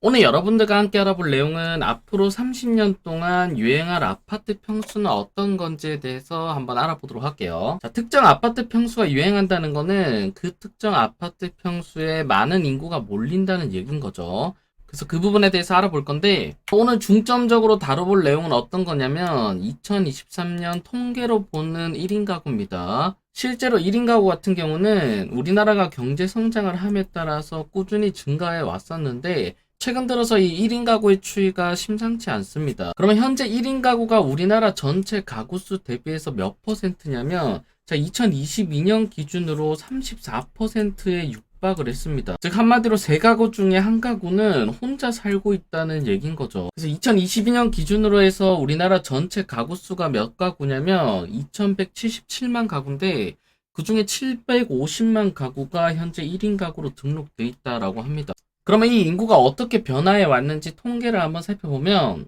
오늘 여러분들과 함께 알아볼 내용은 앞으로 30년 동안 유행할 아파트 평수는 어떤 건지에 대해서 한번 알아보도록 할게요. 자, 특정 아파트 평수가 유행한다는 거는 그 특정 아파트 평수에 많은 인구가 몰린다는 얘기인 거죠. 그래서 그 부분에 대해서 알아볼 건데, 오늘 중점적으로 다뤄볼 내용은 어떤 거냐면 2023년 통계로 보는 1인 가구입니다. 실제로 1인 가구 같은 경우는 우리나라가 경제 성장을 함에 따라서 꾸준히 증가해 왔었는데, 최근 들어서 이 1인 가구의 추이가 심상치 않습니다. 그러면 현재 1인 가구가 우리나라 전체 가구 수 대비해서 몇 퍼센트냐면, 자, 2022년 기준으로 34%에 육박을 했습니다. 즉 한마디로 세 가구 중에 한 가구는 혼자 살고 있다는 얘기인 거죠. 그래서 2022년 기준으로 해서 우리나라 전체 가구 수가 몇 가구냐면 2177만 가구인데, 그 중에 750만 가구가 현재 1인 가구로 등록돼 있다라고 합니다. 그러면 이 인구가 어떻게 변화해 왔는지 통계를 한번 살펴보면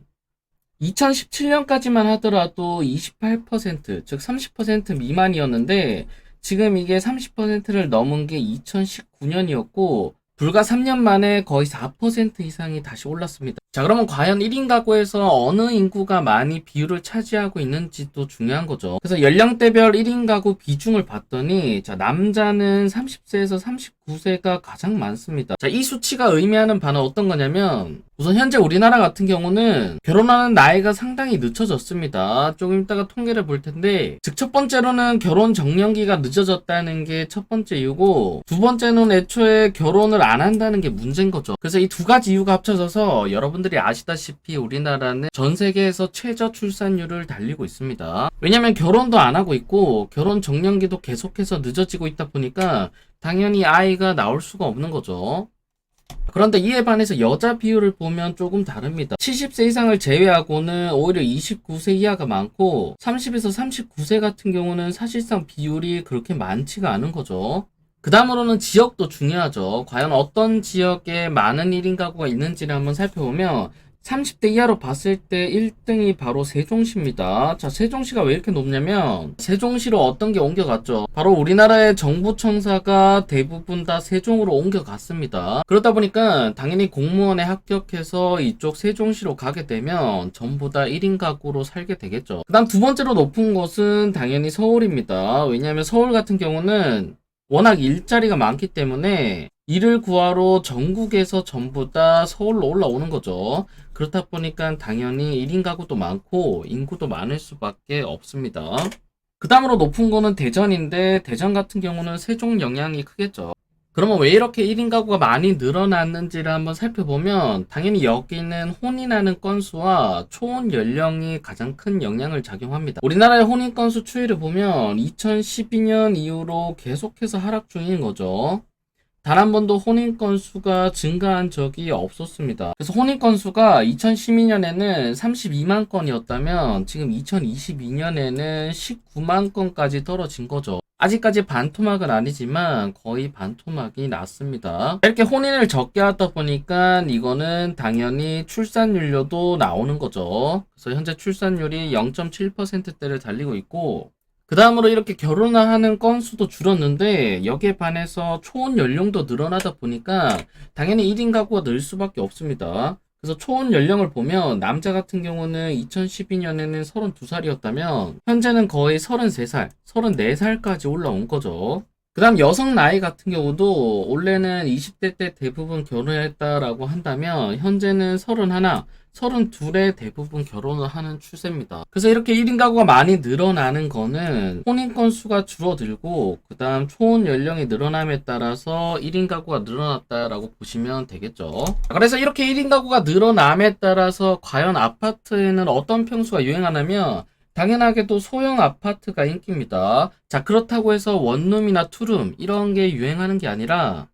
2017년까지만 하더라도 28%, 즉 30% 미만이었는데 지금 이게 30%를 넘은 게 2019년이었고 불과 3년 만에 거의 4% 이상이 다시 올랐습니다. 자, 그러면 과연 1인 가구에서 어느 인구가 많이 비율을 차지하고 있는지도 중요한 거죠. 그래서 연령대별 1인 가구 비중을 봤더니 자, 남자는 30세에서 39세가 가장 많습니다. 자, 이 수치가 의미하는 바는 어떤 거냐면 우선 현재 우리나라 같은 경우는 결혼하는 나이가 상당히 늦춰졌습니다. 조금 이따가 통계를 볼 텐데 즉 첫 번째로는 결혼 정년기가 늦어졌다는 게 첫 번째 이유고, 두 번째는 애초에 결혼을 안 한다는 게 문제인 거죠. 그래서 이 두 가지 이유가 합쳐져서 여러분들이 아시다시피 우리나라는 전 세계에서 최저 출산율을 달리고 있습니다. 왜냐면 결혼도 안 하고 있고 결혼 정년기도 계속해서 늦어지고 있다 보니까 당연히 아이가 나올 수가 없는 거죠. 그런데 이에 반해서 여자 비율을 보면 조금 다릅니다. 70세 이상을 제외하고는 오히려 29세 이하가 많고 30에서 39세 같은 경우는 사실상 비율이 그렇게 많지가 않은 거죠. 그 다음으로는 지역도 중요하죠. 과연 어떤 지역에 많은 1인 가구가 있는지를 한번 살펴보면 30대 이하로 봤을 때 1등이 바로 세종시입니다. 자, 세종시가 왜 이렇게 높냐면 세종시로 어떤 게 옮겨갔죠. 바로 우리나라의 정부 청사가 대부분 다 세종으로 옮겨갔습니다. 그러다 보니까 당연히 공무원에 합격해서 이쪽 세종시로 가게 되면 전부 다 1인 가구로 살게 되겠죠. 그 다음 두 번째로 높은 곳은 당연히 서울입니다. 왜냐하면 서울 같은 경우는 워낙 일자리가 많기 때문에 일을 구하러 전국에서 전부 다 서울로 올라오는 거죠. 그렇다 보니까 당연히 1인 가구도 많고 인구도 많을 수밖에 없습니다. 그 다음으로 높은 거는 대전인데 대전 같은 경우는 세종 영향이 크겠죠. 그러면 왜 이렇게 1인 가구가 많이 늘어났는지를 한번 살펴보면 당연히 여기는 혼인하는 건수와 초혼 연령이 가장 큰 영향을 작용합니다. 우리나라의 혼인 건수 추이를 보면 2012년 이후로 계속해서 하락 중인 거죠. 단 한 번도 혼인 건수가 증가한 적이 없었습니다. 그래서 혼인 건수가 2012년에는 32만 건이었다면 지금 2022년에는 19만 건까지 떨어진 거죠. 아직까지 반토막은 아니지만 거의 반토막이 났습니다. 이렇게 혼인을 적게 하다 보니까 이거는 당연히 출산율도 나오는 거죠. 그래서 현재 출산율이 0.7%대를 달리고 있고, 그 다음으로 이렇게 결혼을 하는 건수도 줄었는데 여기에 반해서 초혼 연령도 늘어나다 보니까 당연히 1인 가구가 늘 수밖에 없습니다. 그래서 초혼 연령을 보면 남자 같은 경우는 2012년에는 32살이었다면 현재는 거의 33살, 34살까지 올라온 거죠. 그 다음 여성 나이 같은 경우도 원래는 20대 때 대부분 결혼했다라고 한다면 현재는 31, 32에 대부분 결혼을 하는 추세입니다. 그래서 이렇게 1인 가구가 많이 늘어나는 거는 혼인 건수가 줄어들고 그 다음 초혼 연령이 늘어남에 따라서 1인 가구가 늘어났다라고 보시면 되겠죠. 그래서 이렇게 1인 가구가 늘어남에 따라서 과연 아파트에는 어떤 평수가 유행하냐면 당연하게도 소형 아파트가 인기입니다. 자, 그렇다고 해서 원룸이나 투룸 이런 게 유행하는 게 아니라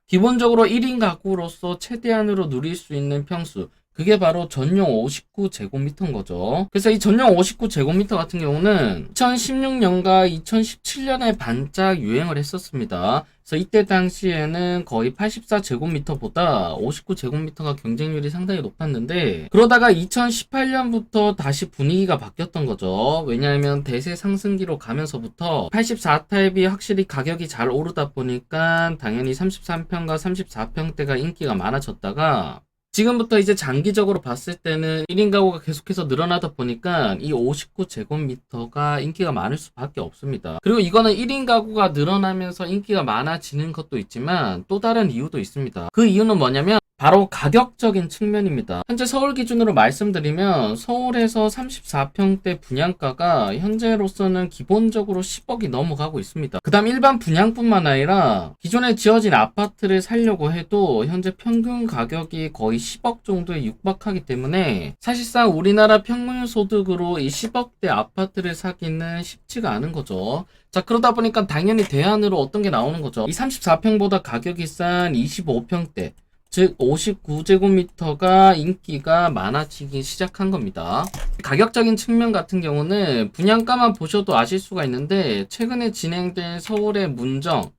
기본적으로 1인 가구로서 최대한으로 누릴 수 있는 평수, 그게 바로 전용 59제곱미터인 거죠. 그래서 이 전용 59제곱미터 같은 경우는 2016년과 2017년에 반짝 유행을 했었습니다. 그래서 이때 당시에는 거의 84제곱미터보다 59제곱미터가 경쟁률이 상당히 높았는데 그러다가 2018년부터 다시 분위기가 바뀌었던 거죠. 왜냐하면 대세 상승기로 가면서부터 84타입이 확실히 가격이 잘 오르다 보니까 당연히 33평과 34평대가 인기가 많아졌다가 지금부터 이제 장기적으로 봤을 때는 1인 가구가 계속해서 늘어나다 보니까 이 59제곱미터가 인기가 많을 수밖에 없습니다. 그리고 이거는 1인 가구가 늘어나면서 인기가 많아지는 것도 있지만 또 다른 이유도 있습니다. 그 이유는 뭐냐면 바로 가격적인 측면입니다. 현재 서울 기준으로 말씀드리면 서울에서 34평대 분양가가 현재로서는 기본적으로 10억이 넘어가고 있습니다. 그 다음 일반 분양뿐만 아니라 기존에 지어진 아파트를 살려고 해도 현재 평균 가격이 거의 10억 정도에 육박하기 때문에 사실상 우리나라 평균 소득으로 이 10억대 아파트를 사기는 쉽지가 않은 거죠. 자, 그러다 보니까 당연히 대안으로 어떤 게 나오는 거죠. 이 34평보다 가격이 싼 25평대 즉 59제곱미터가 인기가 많아지기 시작한 겁니다. 가격적인 측면 같은 경우는 분양가만 보셔도 아실 수가 있는데 최근에 진행된 서울의 문정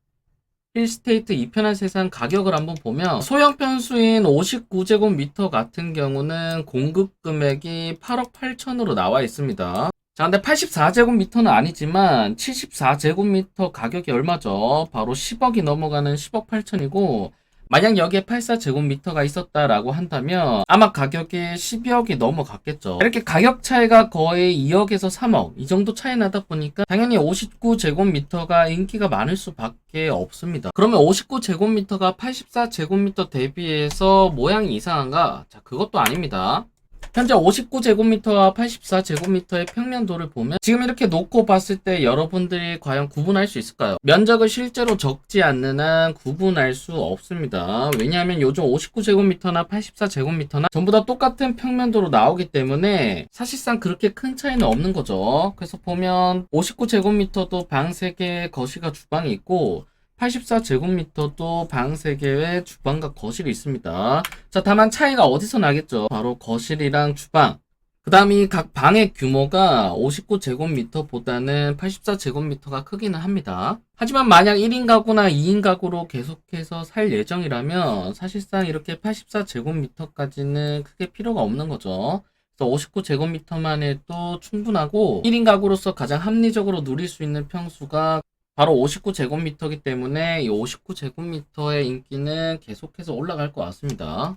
힐스테이트 이편한 세상 가격을 한번 보면 소형 평수인 59제곱미터 같은 경우는 공급 금액이 8억 8천으로 나와 있습니다. 자, 근데 84제곱미터는 아니지만 74제곱미터 가격이 얼마죠? 바로 10억이 넘어가는 10억 8천이고 만약 여기에 84제곱미터가 있었다라고 한다면 아마 가격이 12억이 넘어갔겠죠. 이렇게 가격 차이가 거의 2억에서 3억 이 정도 차이 나다 보니까 당연히 59제곱미터가 인기가 많을 수밖에 없습니다. 그러면 59제곱미터가 84제곱미터 대비해서 모양이 이상한가? 자, 그것도 아닙니다. 현재 59제곱미터와 84제곱미터의 평면도를 보면 지금 이렇게 놓고 봤을 때 여러분들이 과연 구분할 수 있을까요? 면적을 실제로 적지 않는 한 구분할 수 없습니다. 왜냐하면 요즘 59제곱미터나 84제곱미터나 전부 다 똑같은 평면도로 나오기 때문에 사실상 그렇게 큰 차이는 없는 거죠. 그래서 보면 59제곱미터도 방 3개, 거실과 주방이 있고 84제곱미터도 방 3개에 주방과 거실이 있습니다. 자, 다만 차이가 어디서 나겠죠? 바로 거실이랑 주방. 그 다음이 각 방의 규모가 59제곱미터보다는 84제곱미터가 크기는 합니다. 하지만 만약 1인 가구나 2인 가구로 계속해서 살 예정이라면 사실상 이렇게 84제곱미터까지는 크게 필요가 없는 거죠. 그래서 59제곱미터만 해도 충분하고 1인 가구로서 가장 합리적으로 누릴 수 있는 평수가 바로 59제곱미터이기 때문에 이 59제곱미터의 인기는 계속해서 올라갈 것 같습니다.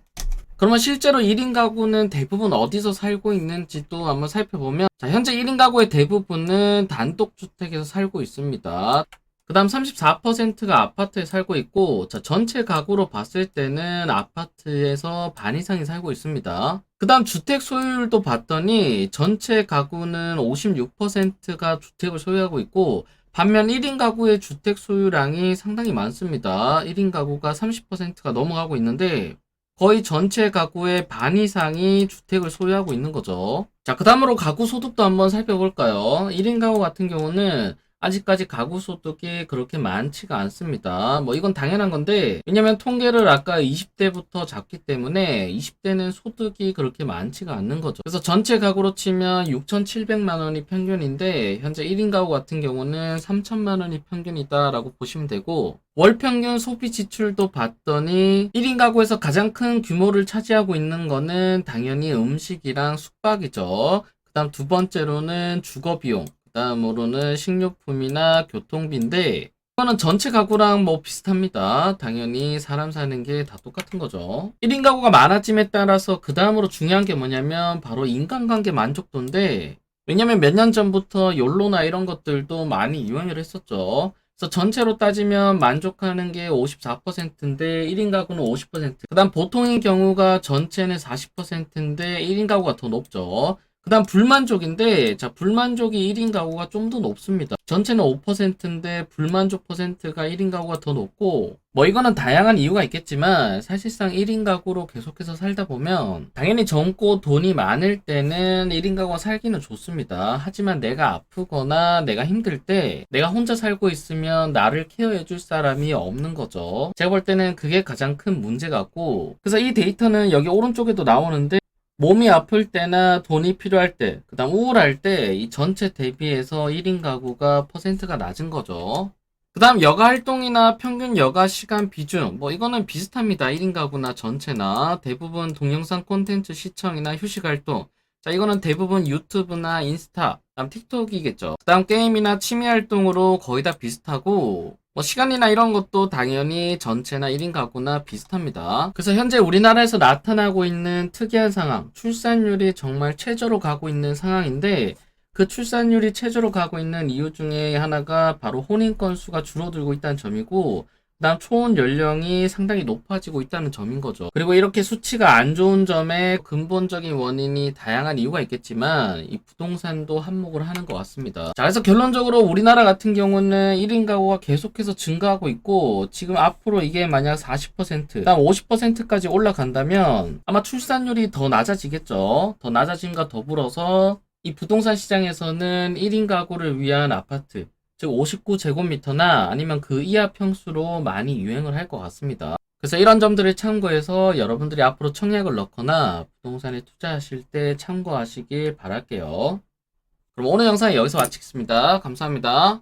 그러면 실제로 1인 가구는 대부분 어디서 살고 있는지도 한번 살펴보면 자, 현재 1인 가구의 대부분은 단독주택에서 살고 있습니다. 그 다음 34%가 아파트에 살고 있고 자, 전체 가구로 봤을 때는 아파트에서 반 이상이 살고 있습니다. 그 다음 주택 소유율도 봤더니 전체 가구는 56%가 주택을 소유하고 있고 반면 1인 가구의 주택 소유량이 상당히 많습니다. 1인 가구가 30%가 넘어가고 있는데 거의 전체 가구의 반 이상이 주택을 소유하고 있는 거죠. 자, 그 다음으로 가구 소득도 한번 살펴볼까요? 1인 가구 같은 경우는 아직까지 가구 소득이 그렇게 많지가 않습니다. 뭐 이건 당연한 건데 왜냐면 통계를 아까 20대부터 잡기 때문에 20대는 소득이 그렇게 많지가 않는 거죠. 그래서 전체 가구로 치면 6,700만 원이 평균인데 현재 1인 가구 같은 경우는 3천만 원이 평균이다라고 보시면 되고 월 평균 소비 지출도 봤더니 1인 가구에서 가장 큰 규모를 차지하고 있는 거는 당연히 음식이랑 숙박이죠. 그 다음 두 번째로는 주거 비용 다음으로는 식료품이나 교통비인데 이거는 전체 가구랑 뭐 비슷합니다. 당연히 사람 사는 게 다 똑같은 거죠. 1인 가구가 많아짐에 따라서 그 다음으로 중요한 게 뭐냐면 바로 인간관계 만족도인데 왜냐면 몇 년 전부터 욜로나 이런 것들도 많이 유행을 했었죠. 그래서 전체로 따지면 만족하는 게 54%인데 1인 가구는 50%. 그 다음 보통인 경우가 전체는 40%인데 1인 가구가 더 높죠. 그 다음 불만족인데 자 불만족이 1인 가구가 좀 더 높습니다. 전체는 5%인데 불만족 퍼센트가 1인 가구가 더 높고 뭐 이거는 다양한 이유가 있겠지만 사실상 1인 가구로 계속해서 살다 보면 당연히 젊고 돈이 많을 때는 1인 가구가 살기는 좋습니다. 하지만 내가 아프거나 내가 힘들 때 내가 혼자 살고 있으면 나를 케어해 줄 사람이 없는 거죠. 제가 볼 때는 그게 가장 큰 문제 같고 그래서 이 데이터는 여기 오른쪽에도 나오는데 몸이 아플 때나 돈이 필요할 때, 그 다음 우울할 때 이 전체 대비해서 1인 가구가 퍼센트가 낮은 거죠. 그 다음 여가 활동이나 평균 여가 시간 비중, 뭐 이거는 비슷합니다. 1인 가구나 전체나 대부분 동영상 콘텐츠 시청이나 휴식 활동. 자, 이거는 대부분 유튜브나 인스타, 다음 틱톡이겠죠. 그다음 게임이나 취미 활동으로 거의 다 비슷하고 뭐 시간이나 이런 것도 당연히 전체나 1인 가구나 비슷합니다. 그래서 현재 우리나라에서 나타나고 있는 특이한 상황, 출산율이 정말 최저로 가고 있는 상황인데 그 출산율이 최저로 가고 있는 이유 중에 하나가 바로 혼인 건수가 줄어들고 있다는 점이고 그다음 초혼 연령이 상당히 높아지고 있다는 점인 거죠. 그리고 이렇게 수치가 안 좋은 점에 근본적인 원인이 다양한 이유가 있겠지만 이 부동산도 한몫을 하는 것 같습니다. 자, 그래서 결론적으로 우리나라 같은 경우는 1인 가구가 계속해서 증가하고 있고 지금 앞으로 이게 만약 40%, 그다음 50%까지 올라간다면 아마 출산율이 더 낮아지겠죠. 더 낮아짐과 더불어서 이 부동산 시장에서는 1인 가구를 위한 아파트 즉 59제곱미터나 아니면 그 이하 평수로 많이 유행을 할 것 같습니다. 그래서 이런 점들을 참고해서 여러분들이 앞으로 청약을 넣거나 부동산에 투자하실 때 참고하시길 바랄게요. 그럼 오늘 영상 여기서 마치겠습니다. 감사합니다.